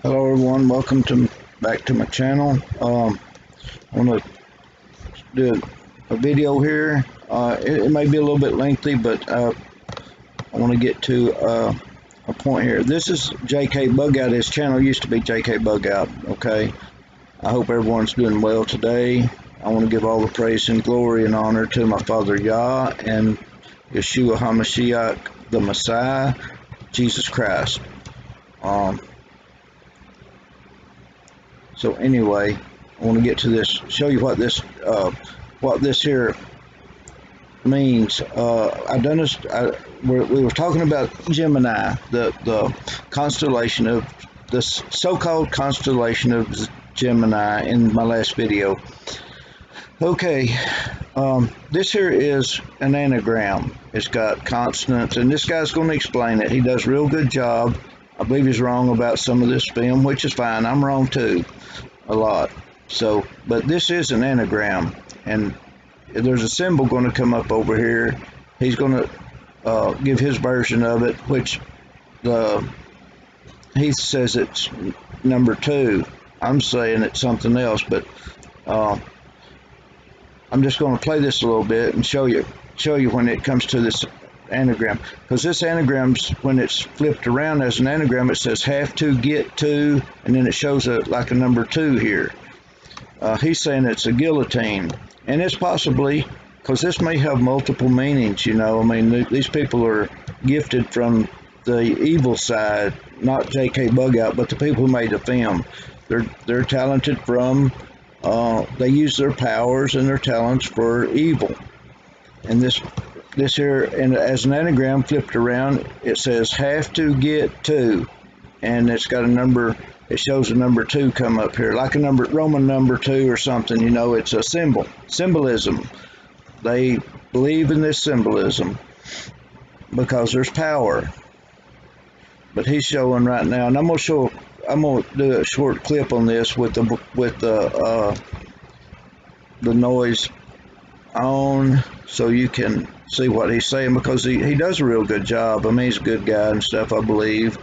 Hello everyone, welcome back to my channel. I want to do a video here. It may be a little bit lengthy, but I want to get to a point here. This is JK Bugout. His channel used to be JK Bugout. Okay, I hope everyone's doing well today. I want to give all the praise and glory and honor to my Father Yah and Yeshua HaMashiach, the Messiah, Jesus Christ. So anyway, I want to get to this, show you what this here means. I've done this. We were talking about Gemini, the constellation of the so-called constellation of Gemini in my last video. Okay, this here is an anagram. It's got consonants, and this guy's going to explain it. He does a real good job. I believe he's wrong about some of this film, which is fine. I'm wrong too, a lot. So, but this is an anagram, and there's a symbol going to come up over here. He's going to give his version of it, which he says it's number 2. I'm saying it's something else, but I'm just going to play this a little bit and show you when it comes to this anagram, because this anagram's, when it's flipped around as an anagram, it says have to, get to, and then it shows like a number 2 here. He's saying it's a guillotine, and it's possibly, because this may have multiple meanings, you know. I mean, these people are gifted from the evil side, not J.K. Bugout, but the people who made the film. They're talented from, they use their powers and their talents for evil. And this here, and as an anagram flipped around, it says have to, get to, and it's got a number. It shows a number 2 come up here, like a number, Roman number 2 or something. You know, it's a symbolism. They believe in this symbolism because there's power. But he's showing right now, and I'm gonna do a short clip on this with the noise on, so you can see what he's saying, because he does a real good job. I mean, he's a good guy and stuff, I believe.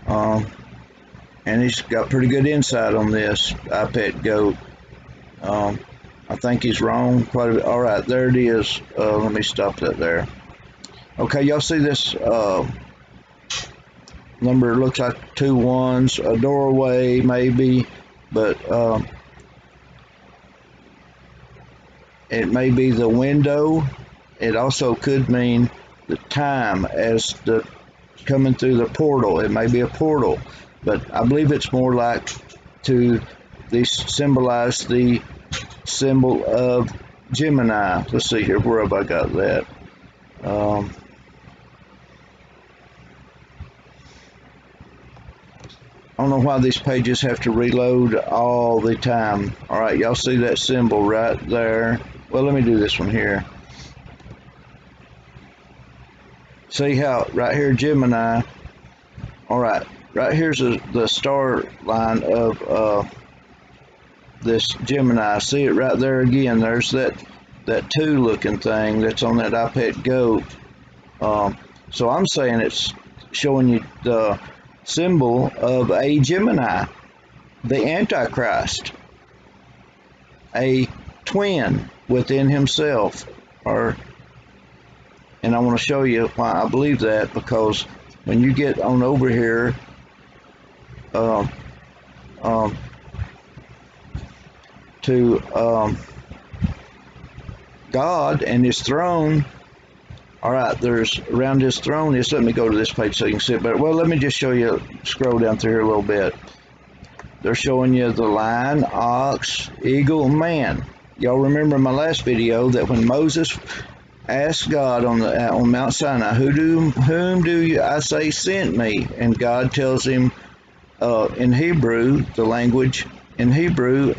And he's got pretty good insight on this iPet goat. I think he's wrong quite a bit. All right, there it is. Let me stop that there. Okay, y'all see this number? Looks like 2 1s, a doorway maybe, but it may be the window. It also could mean the time as the coming through the portal. It may be a portal, but I believe it's more like to symbolize the symbol of Gemini. Let's see here, where have I got that? I don't know why these pages have to reload all the time. All right, y'all see that symbol right there? Well, let me do this one here. See how right here, Gemini. All right, right here's the star line of this Gemini. See it right there again. There's that 2 looking thing that's on that iPet goat. So I'm saying it's showing you the symbol of a Gemini, the Antichrist, a twin within himself. And I want to show you why I believe that, because when you get on over here to God and his throne. All right, there's around his throne. Just let me go to this page so you can see it better. Well, let me just show you, scroll down through here a little bit. They're showing you the lion, ox, eagle, man. Y'all remember my last video that when Moses asked God on Mount Sinai, whom do I say sent me? And God tells him in Hebrew, the language in Hebrew,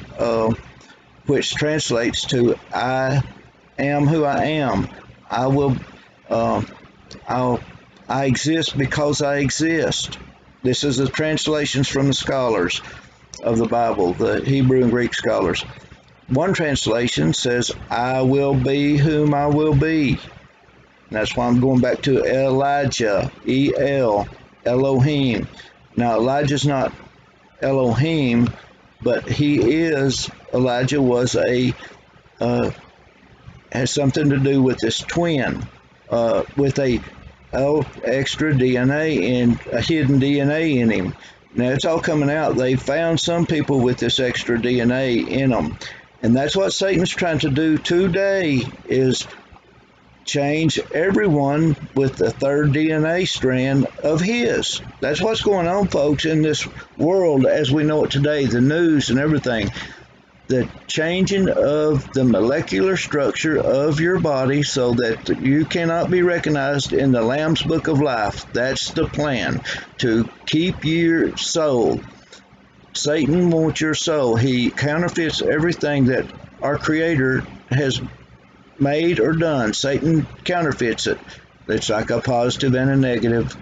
which translates to I am who I am. I exist because I exist. This is the translations from the scholars of the Bible, the Hebrew and Greek scholars. One translation says, I will be whom I will be. And that's why I'm going back to Elijah, E-L, Elohim. Now, Elijah's not Elohim, but Elijah was has something to do with this twin, with a extra DNA and a hidden DNA in him. Now it's all coming out. They found some people with this extra DNA in them, and that's what Satan's trying to do today, is change everyone with the third DNA strand of his. That's what's going on, folks, in this world as we know it today, the news and everything. The changing of the molecular structure of your body so that you cannot be recognized in the Lamb's Book of Life. That's the plan, to keep your soul. Satan wants your soul. He counterfeits everything that our Creator has made or done. Satan counterfeits it. It's like a positive and a negative.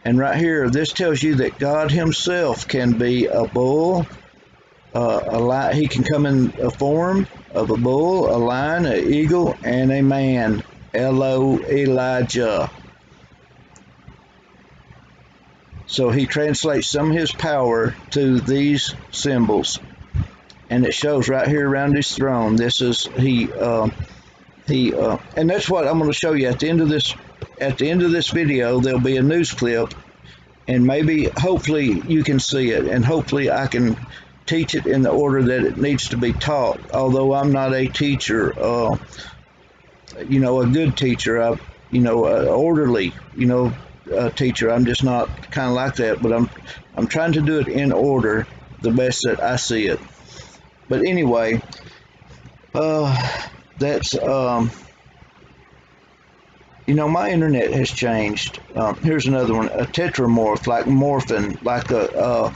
And right here, this tells you that God himself can be a bull, he can come in a form of a bull, a lion, an eagle, and a man. Elijah. So he translates some of his power to these symbols, and it shows right here around his throne. This is and that's what I'm going to show you at the end of this. At the end of this video, there'll be a news clip, and maybe, hopefully, you can see it, and hopefully I can teach it in the order that it needs to be taught. Although I'm not a teacher, a good teacher, an orderly, teacher. I'm just not kind of like that, but I'm trying to do it in order, the best that I see it. But anyway, that's my internet has changed. Here's another one, a tetramorph, like morphing, like a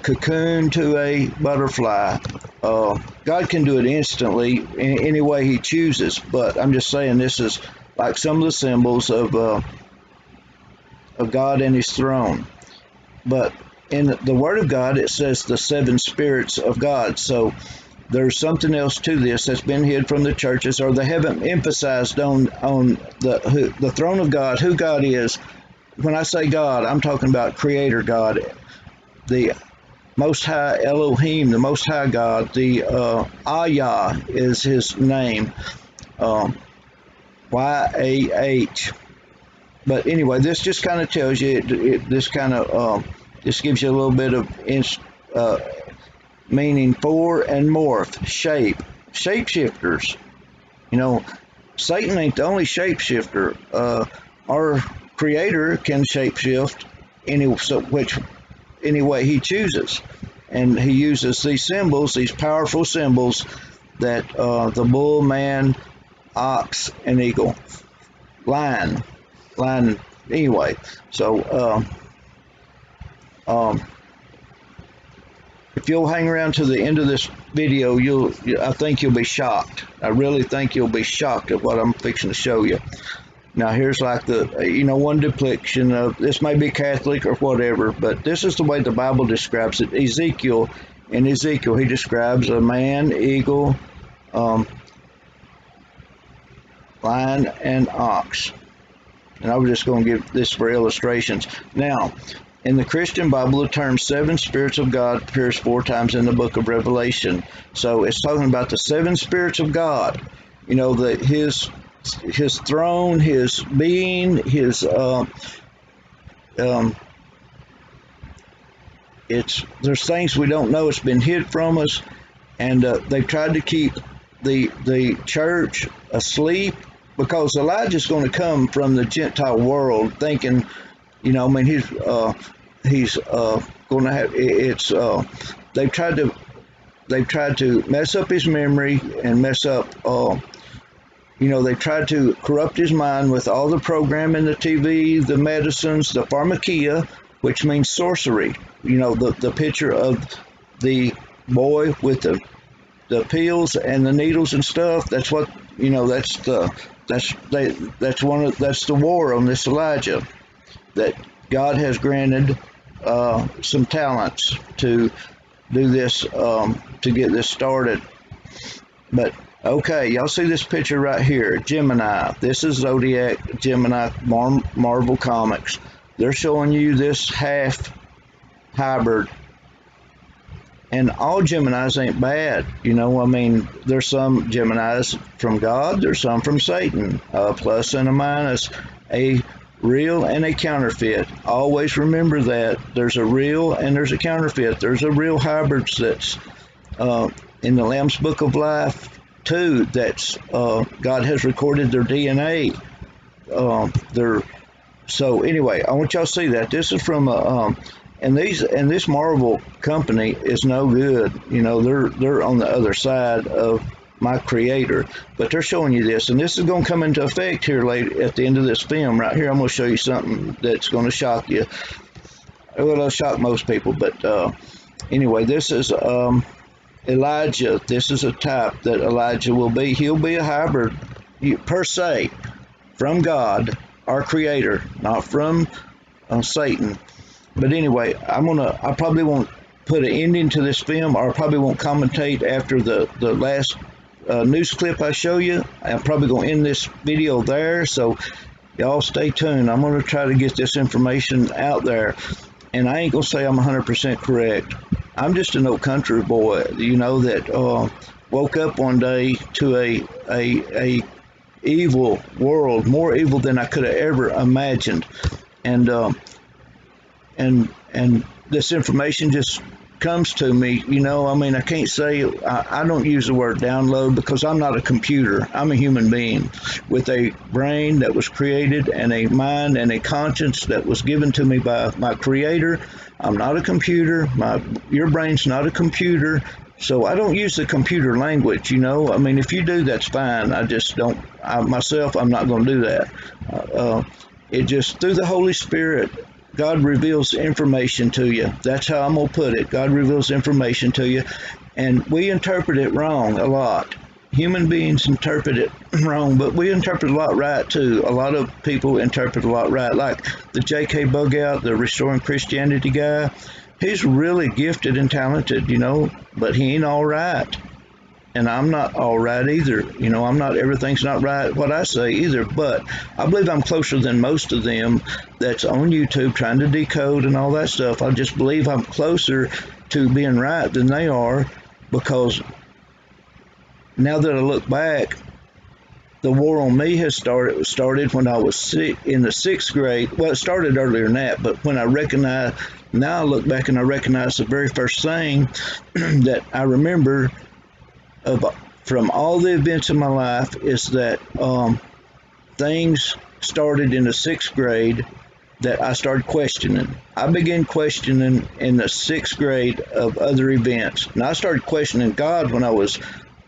cocoon to a butterfly. God can do it instantly any way he chooses, but I'm just saying this is like some of the symbols of God and his throne. But in the Word of God, it says the seven spirits of God. So there's something else to this that's been hid from the churches, or they haven't emphasized on the throne of God, who God is. When I say God, I'm talking about Creator God, the Most High Elohim, the Most High God. The YAH is his name, YAH. But anyway, this just kind of tells you, this gives you a little bit of meaning for and morph, shapeshifters. Satan ain't the only shapeshifter. Our Creator can shapeshift any way he chooses, and he uses these symbols, these powerful symbols, that the bull, man, ox, and eagle, lion. Anyway, so if you'll hang around to the end of this video, I think you'll be shocked. I really think you'll be shocked at what I'm fixing to show you. Now here's like the one depiction of this. May be Catholic or whatever, but this is the way the Bible describes it. In Ezekiel, he describes a man, eagle, lion, and ox. And I was just going to give this for illustrations. Now, in the Christian Bible, the term seven spirits of God appears 4 times in the book of Revelation. So it's talking about the seven spirits of God. His throne, his being, there's things we don't know. It's been hid from us, and they've tried to keep the church asleep, because Elijah's going to come from the Gentile world, thinking, he's going to have they've tried to mess up his memory and mess up. They tried to corrupt his mind with all the programming, the TV, the medicines, the pharmakia, which means sorcery. The picture of the boy with the pills and the needles and stuff. That's what that's the war on this Elijah, that God has granted some talents to do this, to get this started. But okay, y'all see this picture right here, Gemini. This is Zodiac Gemini, Marvel Comics. They're showing you this half hybrid And all Geminis ain't bad. You know, I mean, there's some Geminis from God, there's some from Satan, a plus and a minus, a real and a counterfeit. Always remember that. There's a real and there's a counterfeit. There's a real hybrids that's in the Lamb's Book of Life too, that's God has recorded their DNA. So anyway, I want y'all to see that. This is from and this Marvel company is no good. You know, they're on the other side of my creator, but they're showing you this, and this is going to come into effect here late at the end of this film right here. I'm going to show you something that's going to shock you. Well, it'll shock most people, but anyway, this is Elijah. This is a type that Elijah will be. He'll be a hybrid per se from God, our creator, not from Satan. But anyway, I probably won't put an ending to this film, or I probably won't commentate after the last news clip I show you. I'm probably going to end this video there, so y'all stay tuned. I'm going to try to get this information out there, and I ain't going to say I'm 100% correct. I'm just an old country boy, you know, that woke up one day to a evil world, more evil than I could have ever imagined, and this information just comes to me. You know, I mean, I can't say, I don't use the word download because I'm not a computer. I'm a human being with a brain that was created and a mind and a conscience that was given to me by my creator. I'm not a computer. Your brain's not a computer. So I don't use the computer language, you know. I mean, if you do, that's fine. I just don't, myself, I'm not going to do that. It just, through the Holy Spirit, God reveals information to you. That's how I'm going to put it. God reveals information to you, and we interpret it wrong a lot. Human beings interpret it wrong, but we interpret a lot right too. A lot of people interpret a lot right, like the J.K. Bugout, the Restoring Christianity guy. He's really gifted and talented, you know, but he ain't all right. And I'm not all right either. You know, everything's not right what I say either, but I believe I'm closer than most of them that's on YouTube trying to decode and all that stuff. I just believe I'm closer to being right than they are, because now that I look back, the war on me has started when I was in the 6th grade. Well, it started earlier than that, but when I recognize, now I look back and I recognize the very first thing that I remember from all the events in my life is that things started in the 6th grade that I started questioning. I began questioning in the 6th grade of other events. And I started questioning God when I was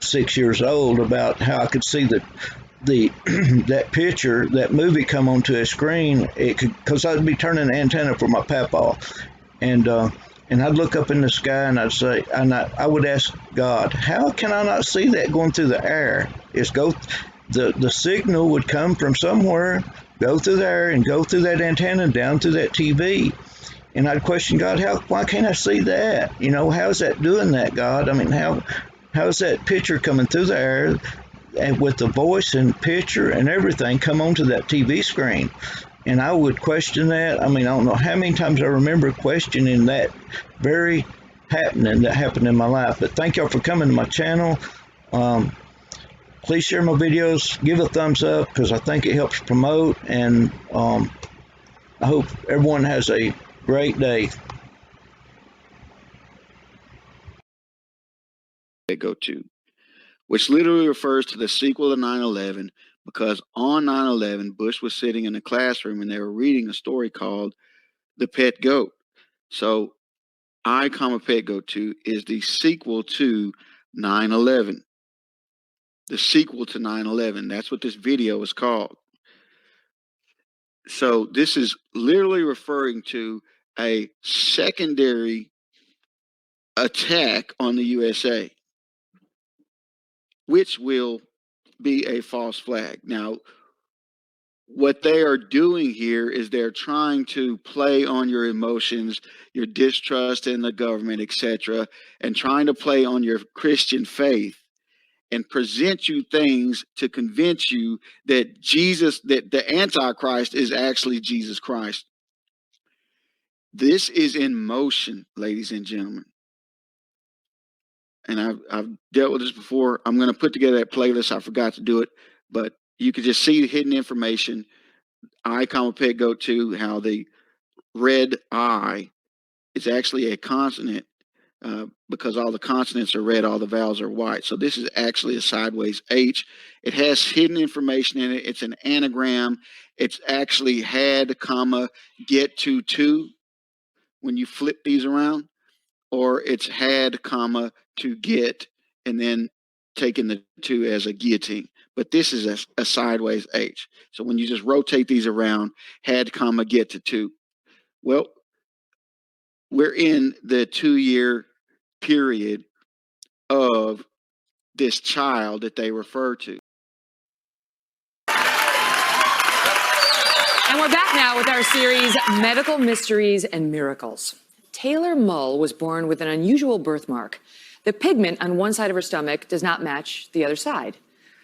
6 years old about how I could see that picture, that movie come onto a screen. It could, because I'd be turning an antenna for my papa, and I'd look up in the sky and I'd say, and I would ask God, how can I not see that going through the air? The signal would come from somewhere, go through the air and go through that antenna down through that TV. And I'd question God, why can't I see that? You know, how's that doing that, God? I mean, how's that picture coming through the air and with the voice and picture and everything come onto that TV screen? And I would question that. I mean, I don't know how many times I remember questioning that very happening that happened in my life. But thank y'all for coming to my channel. Please share my videos, give a thumbs up, because I think it helps promote, and I hope everyone has a great day. Go to, which literally refers to the sequel to 9/11, because on 9/11, Bush was sitting in a classroom and they were reading a story called The Pet Goat. So I, Pet Goat 2 is the sequel to 9/11. The sequel to 9/11. That's what this video is called. So this is literally referring to a secondary attack on the USA, which will be a false flag. Now, what they are doing here is they're trying to play on your emotions, your distrust in the government, etc., and trying to play on your Christian faith and present you things to convince you that that the Antichrist is actually Jesus Christ. This is in motion, ladies and gentlemen. and I've dealt with this before. I'm going to put together that playlist. I forgot to do it, but you can just see the hidden information. I, peg goat 2, how the red I is actually a consonant, because all the consonants are red, all the vowels are white. So this is actually a sideways H. It has hidden information in it. It's an anagram. It's actually had, get to when you flip these around, or it's had, to get, and then taking the 2 as a guillotine. But this is a sideways H. So when you just rotate these around, had, get to 2. Well, we're in the 2-year period of this child that they refer to. And we're back now with our series, Medical Mysteries and Miracles. Taylor Mull was born with an unusual birthmark. The pigment on one side of her stomach does not match the other side.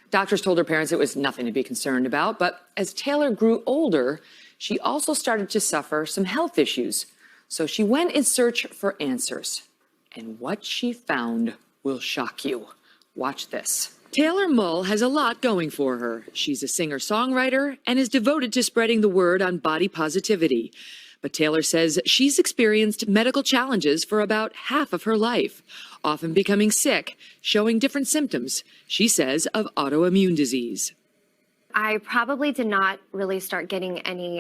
Doctors told her parents it was nothing to be concerned about, but as Taylor grew older, she also started to suffer some health issues. So she went in search for answers. And what she found will shock you. Watch this. Taylor Mull has a lot going for her. She's a singer-songwriter and is devoted to spreading the word on body positivity. But Taylor says she's experienced medical challenges for about half of her life, often becoming sick, showing different symptoms, she says, of autoimmune disease. I probably did not really start getting any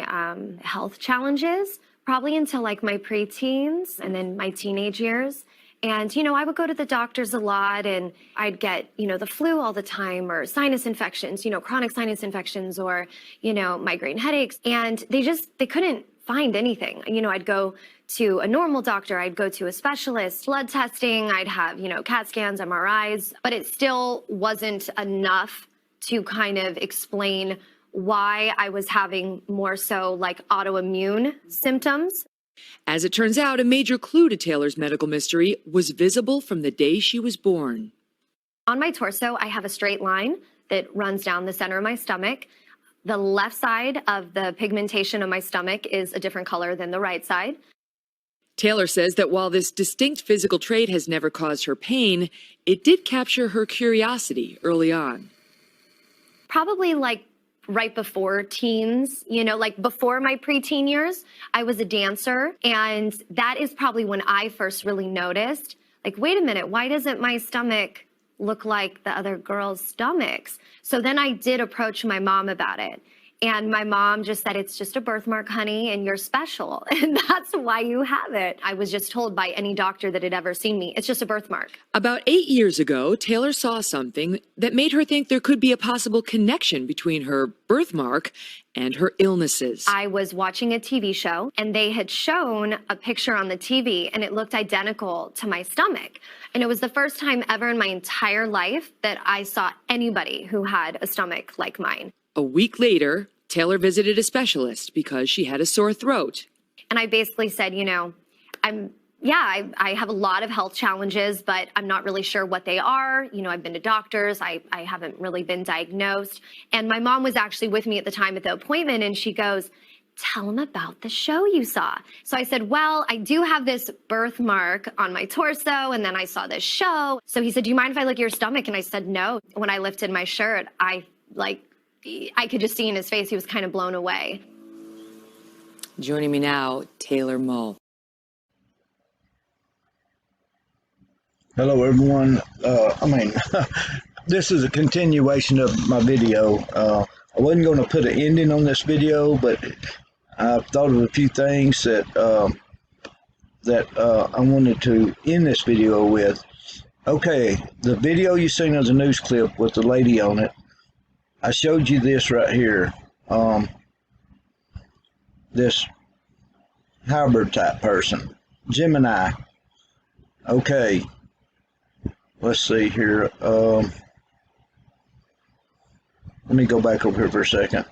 health challenges, probably until like my preteens and then my teenage years. And, I would go to the doctors a lot and I'd get, the flu all the time or sinus infections, chronic sinus infections or, migraine headaches. And they couldn't find anything. I'd go to a normal doctor, I'd go to a specialist, blood testing, I'd have, CAT scans, MRIs, but it still wasn't enough to kind of explain why I was having more so like autoimmune symptoms. As it turns out, a major clue to Taylor's medical mystery was visible from the day she was born. On my torso, I have a straight line that runs down the center of my stomach. The left side of the pigmentation of my stomach is a different color than the right side. Taylor says that while this distinct physical trait has never caused her pain, it did capture her curiosity early on. Probably like right before teens, like before my preteen years, I was a dancer. And that is probably when I first really noticed, like, wait a minute, why doesn't my stomach look like the other girls' stomachs? So then I did approach my mom about it. And my mom just said, it's just a birthmark, honey, and you're special. And that's why you have it. I was just told by any doctor that had ever seen me, it's just a birthmark. About 8 years ago, Taylor saw something that made her think there could be a possible connection between her birthmark and her illnesses. I was watching a TV show, and they had shown a picture on the TV, and it looked identical to my stomach. And it was the first time ever in my entire life that I saw anybody who had a stomach like mine. A week later, Taylor visited a specialist because she had a sore throat. And I basically said, I have a lot of health challenges, but I'm not really sure what they are. I've been to doctors. I haven't really been diagnosed. And my mom was actually with me at the time at the appointment, and she goes, tell them about the show you saw. So I said, well, I do have this birthmark on my torso, and then I saw this show. So he said, do you mind if I look at your stomach? And I said, no. When I lifted my shirt, I could just see in his face, he was kind of blown away. Joining me now, Taylor Mull. Hello, everyone. This is a continuation of my video. I wasn't going to put an ending on this video, but I've thought of a few things that I wanted to end this video with. Okay, the video you seen as a news clip with the lady on it, I showed you this right here. This hybrid type person, Gemini. Okay, let's see here. Let me go back over here for a second.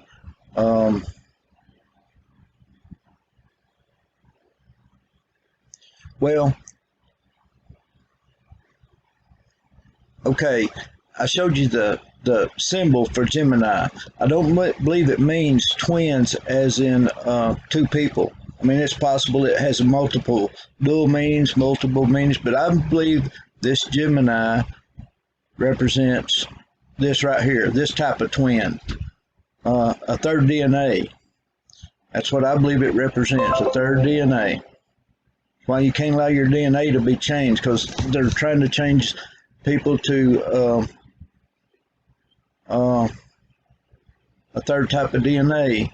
Well, okay, I showed you the symbol for Gemini. I don't believe it means twins as in two people. I mean, it's possible it has multiple dual meanings, but I believe this Gemini represents this right here, this type of twin, a third DNA. That's what I believe it represents, a third DNA. Why you can't allow your DNA to be changed, because they're trying to change people to a third type of DNA.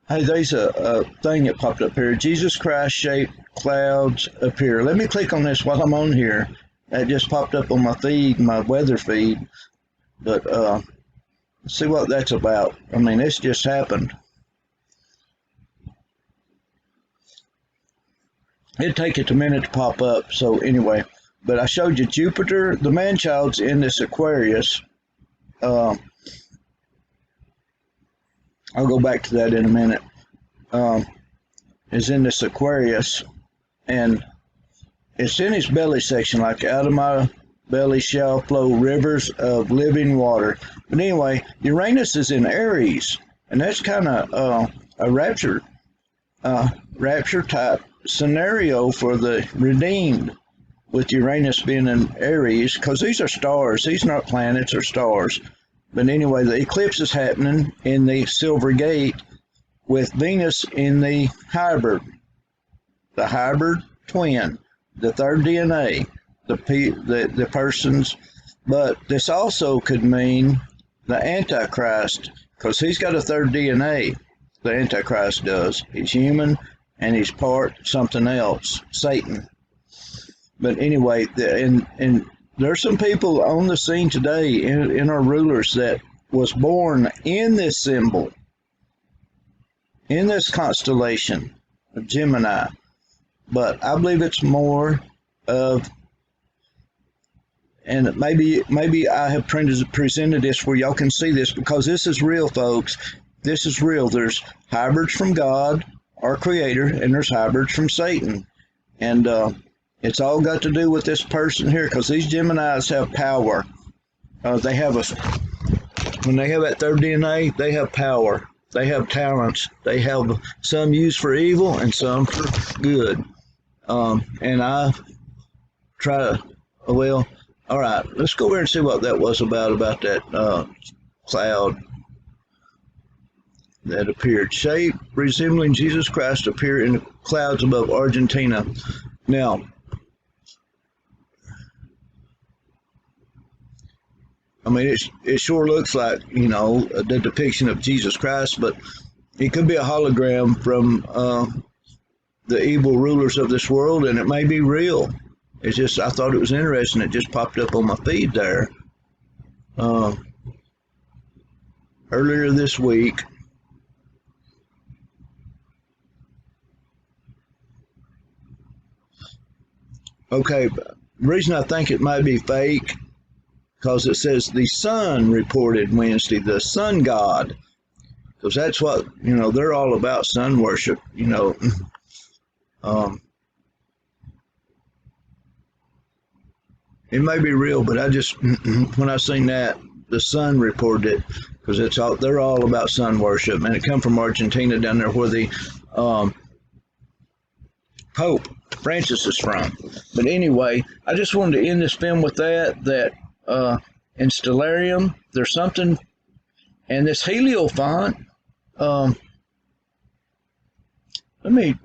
Hey, there's a thing that popped up here. Jesus Christ shaped clouds appear. Let me click on this while I'm on here. That just popped up on my feed, my weather feed. But let's see what that's about. I mean, this just happened. It'd take it a minute to pop up. So anyway, but I showed you Jupiter, the man-child's in this Aquarius. I'll go back to that in a minute. Is in this Aquarius, and it's in his belly section, like out of my belly shall flow rivers of living water. But anyway, Uranus is in Aries, and that's kind of a rapture type scenario for the redeemed, with Uranus being in Aries, because these are stars. These are not planets or stars. But anyway, the eclipse is happening in the Silver Gate with Venus in the hybrid twin, the third DNA, the person's. But this also could mean the Antichrist, because he's got a third DNA. The Antichrist does. He's human and he's part something else, Satan. But anyway, and there's some people on the scene today in our rulers that was born in this symbol, in this constellation of Gemini. But I believe it's more of, and maybe I have presented this where y'all can see this, because this is real, folks. This is real. There's hybrids from God, our Creator, and there's hybrids from Satan. And it's all got to do with this person here, because these Geminis have power. When they have that third DNA, they have power. They have talents. They have some used for evil and some for good. And I try to, well, all right, let's go over and see what that was about that cloud that appeared. Shape resembling Jesus Christ appeared in the clouds above Argentina. Now, I mean, it sure looks like, the depiction of Jesus Christ, but it could be a hologram from the evil rulers of this world, and it may be real. It's just, I thought it was interesting. It just popped up on my feed there earlier this week. Okay, the reason I think it might be fake, because it says the sun reported Wednesday, the sun god, because that's what, they're all about, sun worship, It may be real, but I just, when I seen that, the sun reported it, because they're all about sun worship, and it come from Argentina down there where the Pope Francis is from. But anyway, I just wanted to end this film with that in Stellarium, there's something, and this Hierophant, let me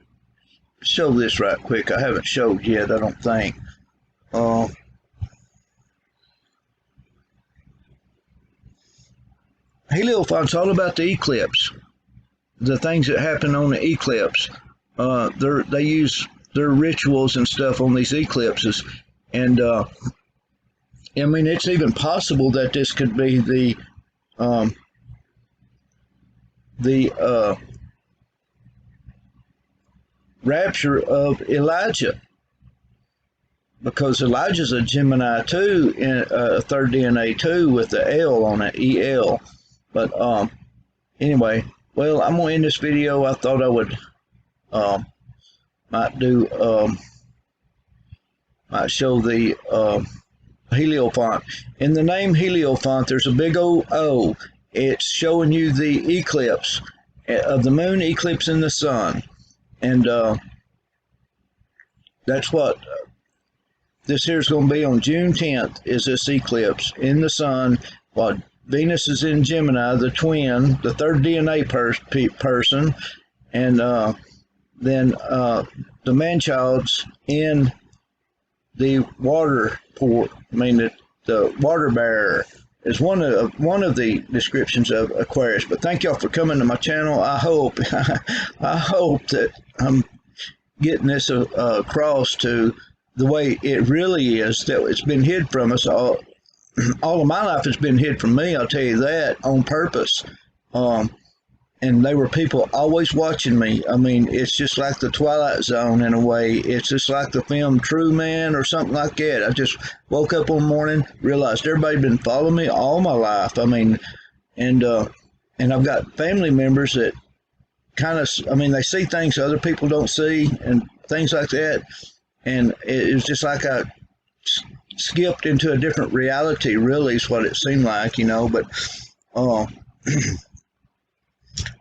show this right quick. I haven't showed yet, I don't think. Hierophant's all about the eclipse, the things that happen on the eclipse. They use their rituals and stuff on these eclipses, and I mean, it's even possible that this could be the rapture of Elijah, because Elijah's a Gemini too, in third DNA too, with the L on it, EL. But anyway, well, I'm gonna end this video. I thought I would might show the Hierophant. In the name Hierophant, there's a big old O. It's showing you the eclipse of the moon eclipsing the sun, and that's what this here's going to be on June 10th, is this eclipse in the sun, while Venus is in Gemini, the twin, the third DNA person, and then the man-child's in the water port. I mean, the water bearer is one of the descriptions of Aquarius. But thank y'all for coming to my channel. I hope that I'm getting this across to the way it really is, that it's been hid from us all. All of my life has been hid from me, I'll tell you that, on purpose. And they were people always watching me. I mean, it's just like the Twilight Zone in a way. It's just like the film True Man or something like that. I just woke up one morning, realized everybody'd been following me all my life. I mean, and I've got family members that kind of, I mean, they see things other people don't see and things like that. And it was just like I skipped into a different reality, really, is what it seemed like, you know. But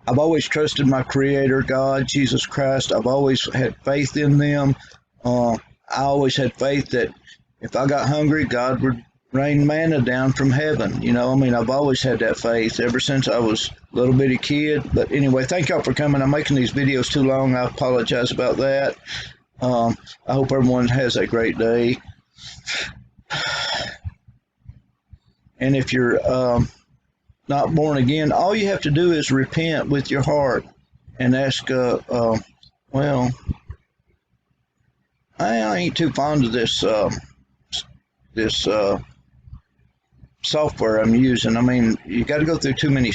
I've always trusted my Creator, God, Jesus Christ. I've always had faith in them. I always had faith that if I got hungry, God would rain manna down from heaven. You know, I mean, I've always had that faith ever since I was a little bitty kid. But anyway, thank y'all for coming. I'm making these videos too long. I apologize about that. I hope everyone has a great day. And if you're not born again, all you have to do is repent with your heart and ask, well, I ain't too fond of this software I'm using. I mean, you got to go through too many